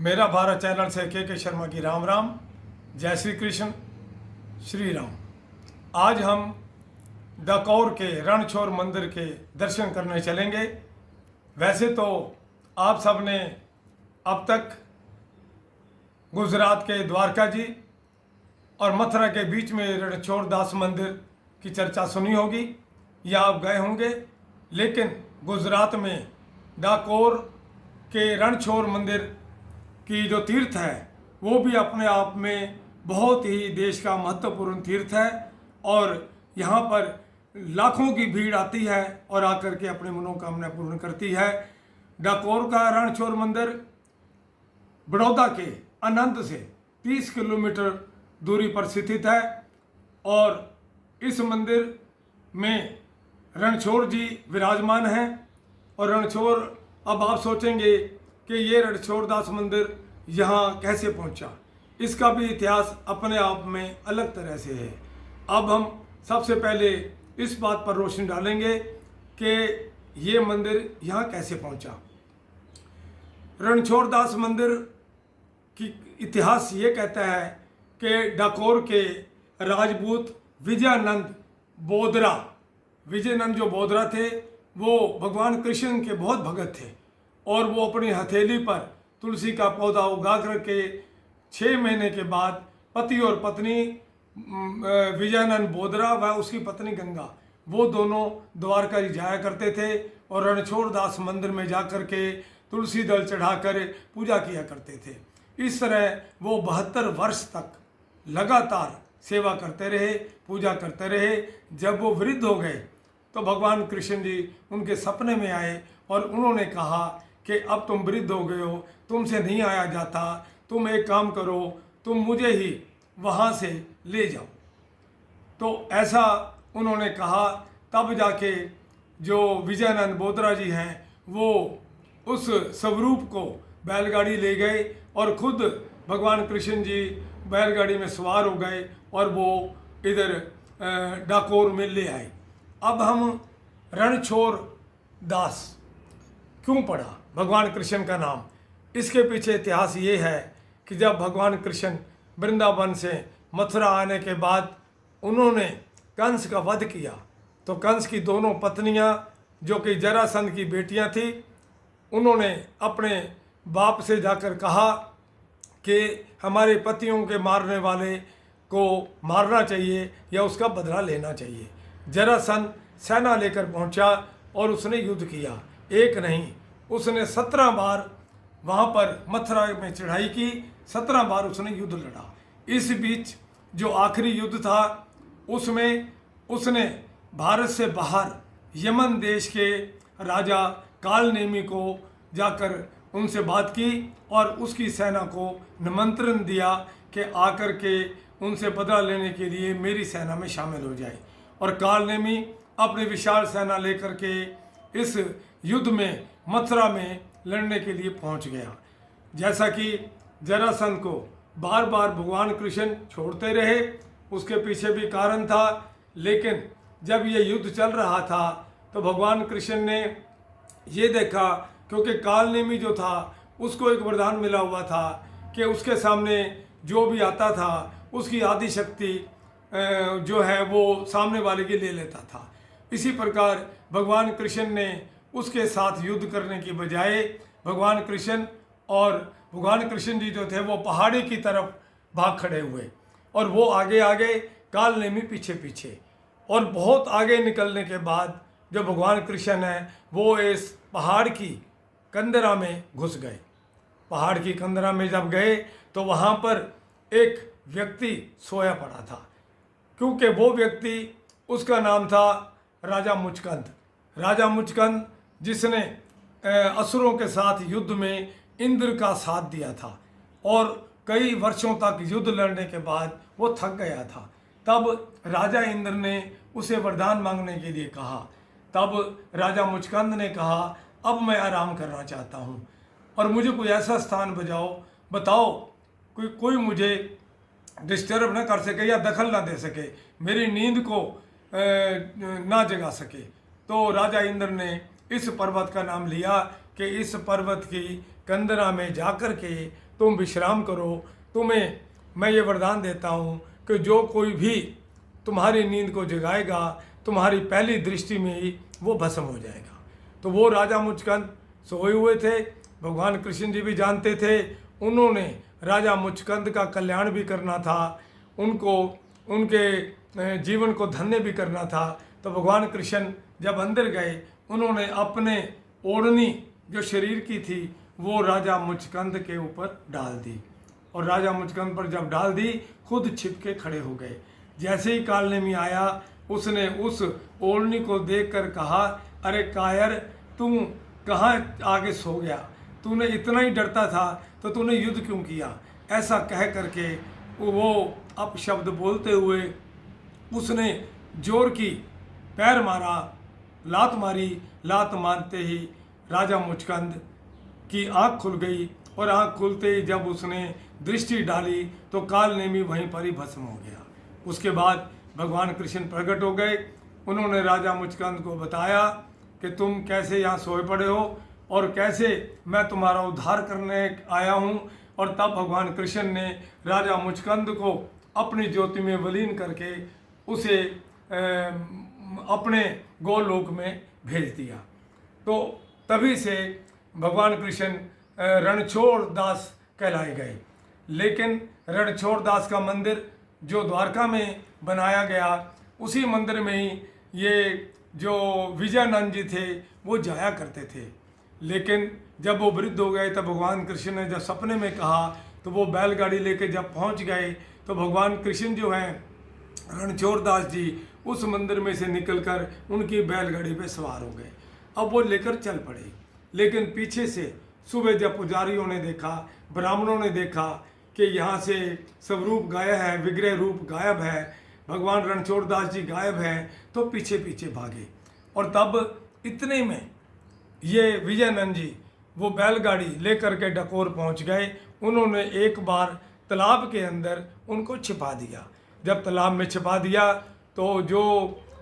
मेरा भारत चैनल से के शर्मा की राम राम। जय श्री कृष्ण, श्री राम। आज हम डाकोर के रणछोड़ मंदिर के दर्शन करने चलेंगे। वैसे तो आप सब ने अब तक गुजरात के द्वारका जी और मथुरा के बीच में रणछोड़ दास मंदिर की चर्चा सुनी होगी या आप गए होंगे, लेकिन गुजरात में डाकोर के रणछोड़ मंदिर की जो तीर्थ है वो भी अपने आप में बहुत ही देश का महत्वपूर्ण तीर्थ है और यहाँ पर लाखों की भीड़ आती है और आकर के अपनी मनोकामना पूर्ण करती है। डाकोर का रणछोड़ मंदिर बड़ौदा के आनंद से 30 किलोमीटर दूरी पर स्थित है और इस मंदिर में रणछोड़ जी विराजमान हैं। और रणछोड़, अब आप सोचेंगे कि ये रणछोड़ दास मंदिर यहाँ कैसे पहुँचा, इसका भी इतिहास अपने आप में अलग तरह से है। अब हम सबसे पहले इस बात पर रोशनी डालेंगे कि ये मंदिर यहाँ कैसे पहुँचा। रणछोड़ दास मंदिर की इतिहास ये कहता है कि डाकोर के राजपूत विजयानंद जो बोधरा थे वो भगवान कृष्ण के बहुत भगत थे और वो अपनी हथेली पर तुलसी का पौधा उगा करके 6 महीने के बाद पति और पत्नी विजयानंद बोधरा व उसकी पत्नी गंगा, वो दोनों द्वारका जाया करते थे और रणछोड़ दास मंदिर में जाकर के तुलसी दल चढ़ाकर पूजा किया करते थे। इस तरह वो 72 वर्ष तक लगातार सेवा करते रहे, पूजा करते रहे। जब वो वृद्ध हो गए तो भगवान कृष्ण जी उनके सपने में आए और उन्होंने कहा कि अब तुम वृद्ध हो गए हो, तुमसे नहीं आया जाता, तुम एक काम करो, तुम मुझे ही वहाँ से ले जाओ। तो ऐसा उन्होंने कहा। तब जाके जो विजयानंद बोधरा जी हैं वो उस स्वरूप को बैलगाड़ी ले गए और खुद भगवान कृष्ण जी बैलगाड़ी में सवार हो गए और वो इधर डाकोर में ले आए। अब हम रणछोड़ दास क्यों पड़ा भगवान कृष्ण का नाम, इसके पीछे इतिहास ये है कि जब भगवान कृष्ण वृंदावन से मथुरा आने के बाद उन्होंने कंस का वध किया तो कंस की दोनों पत्नियां जो कि जरासंध की बेटियां थी, उन्होंने अपने बाप से जाकर कहा कि हमारे पतियों के मारने वाले को मारना चाहिए या उसका बदला लेना चाहिए। जरासंध सेना लेकर पहुंचा और उसने युद्ध किया। एक नहीं, उसने 17 बार वहाँ पर मथुरा में चढ़ाई की, 17 बार उसने युद्ध लड़ा। इस बीच जो आखिरी युद्ध था उसमें उसने भारत से बाहर यमन देश के राजा कालनेमी को जाकर उनसे बात की और उसकी सेना को निमंत्रण दिया कि आकर के उनसे बदला लेने के लिए मेरी सेना में शामिल हो जाए। और कालनेमी अपनी विशाल सेना लेकर के इस युद्ध में मथुरा में लड़ने के लिए पहुंच गया। जैसा कि जरासंध को बार बार भगवान कृष्ण छोड़ते रहे, उसके पीछे भी कारण था। लेकिन जब ये युद्ध चल रहा था तो भगवान कृष्ण ने ये देखा, क्योंकि कालनेमी जो था उसको एक वरदान मिला हुआ था कि उसके सामने जो भी आता था उसकी आदि शक्ति जो है वो सामने वाले की ले लेता था। इसी प्रकार भगवान कृष्ण ने उसके साथ युद्ध करने की बजाय भगवान कृष्ण जी जो थे वो पहाड़ी की तरफ भाग खड़े हुए और वो आगे आगे, कालनेमी पीछे पीछे। और बहुत आगे निकलने के बाद जो भगवान कृष्ण है वो इस पहाड़ की कंदरा में घुस गए। पहाड़ की कंदरा में जब गए तो वहाँ पर एक व्यक्ति सोया पड़ा था, क्योंकि वो व्यक्ति, उसका नाम था राजा मुचकंद, जिसने असुरों के साथ युद्ध में इंद्र का साथ दिया था और कई वर्षों तक युद्ध लड़ने के बाद वो थक गया था। तब राजा इंद्र ने उसे वरदान मांगने के लिए कहा। तब राजा मुचकंद ने कहा, अब मैं आराम करना चाहता हूँ और मुझे कोई ऐसा स्थान बताओ कोई मुझे डिस्टर्ब ना कर सके या दखल ना दे सके, मेरी नींद को ना जगा सके। तो राजा इंद्र ने इस पर्वत का नाम लिया कि इस पर्वत की कंदरा में जाकर के तुम विश्राम करो। तुम्हें मैं ये वरदान देता हूँ कि जो कोई भी तुम्हारी नींद को जगाएगा, तुम्हारी पहली दृष्टि में ही वो भस्म हो जाएगा। तो वो राजा मुचकंद सोए हुए थे। भगवान कृष्ण जी भी जानते थे, उन्होंने राजा मुचकंद का कल्याण भी करना था, उनको उनके जीवन को धन्य भी करना था। तो भगवान कृष्ण जब अंदर गए, उन्होंने अपने ओढ़नी जो शरीर की थी वो राजा मुचकंद के ऊपर डाल दी, और राजा मुचकंद पर जब डाल दी खुद छिपके खड़े हो गए। जैसे ही कालनेमी आया, उसने उस ओढ़नी को देखकर कहा, अरे कायर, तुम कहाँ आगे सो गया? तूने इतना ही डरता था तो तूने युद्ध क्यों किया? ऐसा कह करके वो अपशब्द बोलते हुए उसने जोर की पैर मारा, लात मारी। लात मारते ही राजा मुचकंद की आँख खुल गई, और आँख खुलते ही जब उसने दृष्टि डाली तो कालनेमी वहीं पर ही भस्म हो गया। उसके बाद भगवान कृष्ण प्रकट हो गए। उन्होंने राजा मुचकंद को बताया कि तुम कैसे यहाँ सोए पड़े हो और कैसे मैं तुम्हारा उद्धार करने आया हूँ। और तब भगवान कृष्ण ने राजा मुचकंद को अपनी ज्योति में विलीन करके उसे अपने गोलोक में भेज दिया। तो तभी से भगवान कृष्ण रणछोड़ दास कहलाए गए। लेकिन रणछोड़ दास का मंदिर जो द्वारका में बनाया गया, उसी मंदिर में ही ये जो विजयानंद जी थे वो जाया करते थे। लेकिन जब वो वृद्ध हो गए तब भगवान कृष्ण ने जब सपने में कहा तो वो बैलगाड़ी लेके जब पहुंच गए तो भगवान कृष्ण जो हैं रणछोड़ दास जी उस मंदिर में से निकलकर उनकी बैलगाड़ी पे सवार हो गए। अब वो लेकर चल पड़े। लेकिन पीछे से सुबह जब पुजारियों ने देखा, ब्राह्मणों ने देखा कि यहाँ से स्वरूप गायब है, विग्रह रूप गायब है, भगवान रणछोड़ दास जी गायब हैं, तो पीछे पीछे भागे। और तब इतने में ये विजयानंद जी वो बैलगाड़ी लेकर के डकोर पहुँच गए। उन्होंने एक बार तालाब के अंदर उनको छिपा दिया। जब तालाब में छिपा दिया तो जो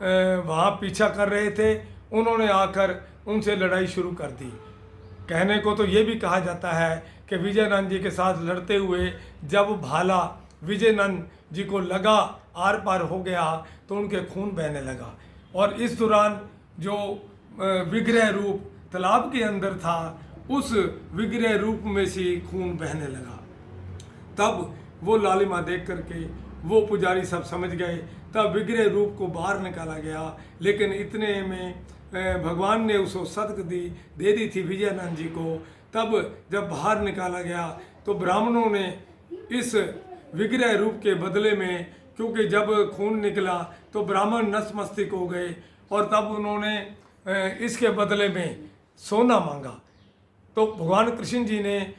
वहाँ पीछा कर रहे थे उन्होंने आकर उनसे लड़ाई शुरू कर दी। कहने को तो ये भी कहा जाता है कि विजयानंद जी के साथ लड़ते हुए जब भाला विजयानंद जी को लगा, आर पार हो गया, तो उनके खून बहने लगा। और इस दौरान जो विग्रह रूप तालाब के अंदर था, उस विग्रह रूप में से खून बहने लगा। तब वो लालिमा देख करके वो पुजारी सब समझ गए। तब विग्रह रूप को बाहर निकाला गया। लेकिन इतने में भगवान ने उसको सदक दे दी थी विजयानंद जी को। तब जब बाहर निकाला गया तो ब्राह्मणों ने इस विग्रह रूप के बदले में, क्योंकि जब खून निकला तो ब्राह्मण नतमस्तक हो गए, और तब उन्होंने इसके बदले में सोना मांगा। तो भगवान कृष्ण जी ने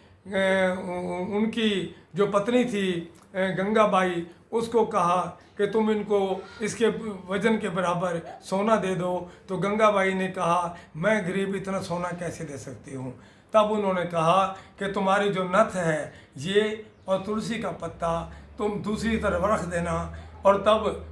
उनकी जो पत्नी थी गंगाबाई, उसको कहा कि तुम इनको इसके वजन के बराबर सोना दे दो। तो गंगाबाई ने कहा, मैं गरीब इतना सोना कैसे दे सकती हूँ। तब उन्होंने कहा कि तुम्हारी जो नथ है ये और तुलसी का पत्ता तुम दूसरी तरफ रख देना, और तब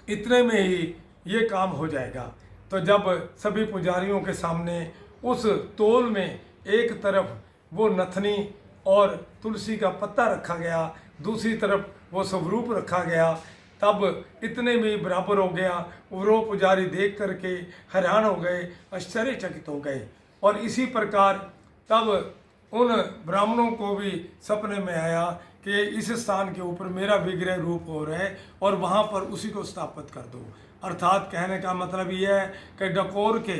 इतने में ही ये काम हो जाएगा। तो जब सभी पुजारियों के सामने उस तोल में एक तरफ वो नथनी और तुलसी का पत्ता रखा गया, दूसरी तरफ वो स्वरूप रखा गया, तब इतने में बराबर हो गया। वो पुजारी देख करके हैरान हो गए, आश्चर्यचकित हो गए। और इसी प्रकार तब उन ब्राह्मणों को भी सपने में आया कि इस स्थान के ऊपर मेरा विग्रह रूप हो रहा है और वहाँ पर उसी को स्थापित कर दो। अर्थात कहने का मतलब ये है कि डकोर के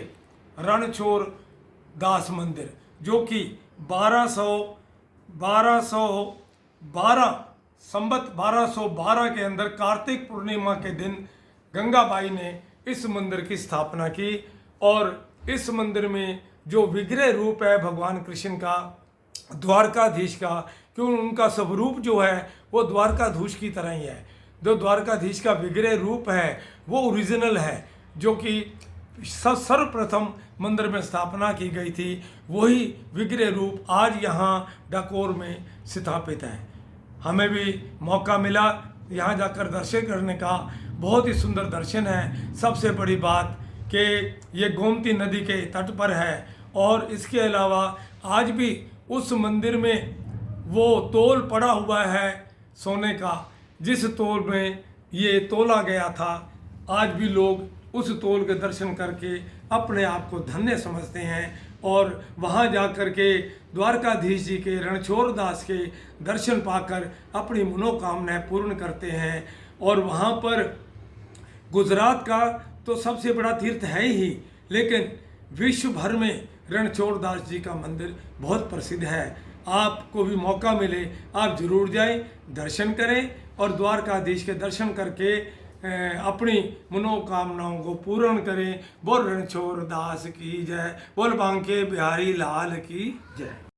रणछोड़ दास मंदिर, जो कि 1212 के अंदर कार्तिक पूर्णिमा के दिन गंगाबाई ने इस मंदिर की स्थापना की। और इस मंदिर में जो विग्रह रूप है भगवान कृष्ण का, द्वारकाधीश का, क्यों उनका स्वरूप जो है वो द्वारकाधीश की तरह ही है। जो द्वारकाधीश का विग्रह रूप है वो ओरिजिनल है, जो कि सर्वप्रथम मंदिर में स्थापना की गई थी, वही विग्रह रूप आज यहाँ डकोर में स्थापित है। हमें भी मौका मिला यहाँ जाकर दर्शन करने का। बहुत ही सुंदर दर्शन है। सबसे बड़ी बात कि ये गोमती नदी के तट पर है, और इसके अलावा आज भी उस मंदिर में वो तोल पड़ा हुआ है सोने का, जिस तोल में ये तोला गया था। आज भी लोग उस तोल के दर्शन करके अपने आप को धन्य समझते हैं और वहाँ जा कर के द्वारकाधीश जी के रणछोड़ दास के दर्शन पाकर अपनी मनोकामनाएं पूर्ण करते हैं। और वहाँ पर गुजरात का तो सबसे बड़ा तीर्थ है ही, लेकिन विश्व भर में रणछोड़ दास जी का मंदिर बहुत प्रसिद्ध है। आपको भी मौका मिले आप जरूर जाएं, दर्शन करें और द्वारकाधीश के दर्शन करके अपनी मनोकामनाओं को पूर्ण करें। बोल रणछोड़ दास की जय, बोल बांके बिहारी लाल की जय।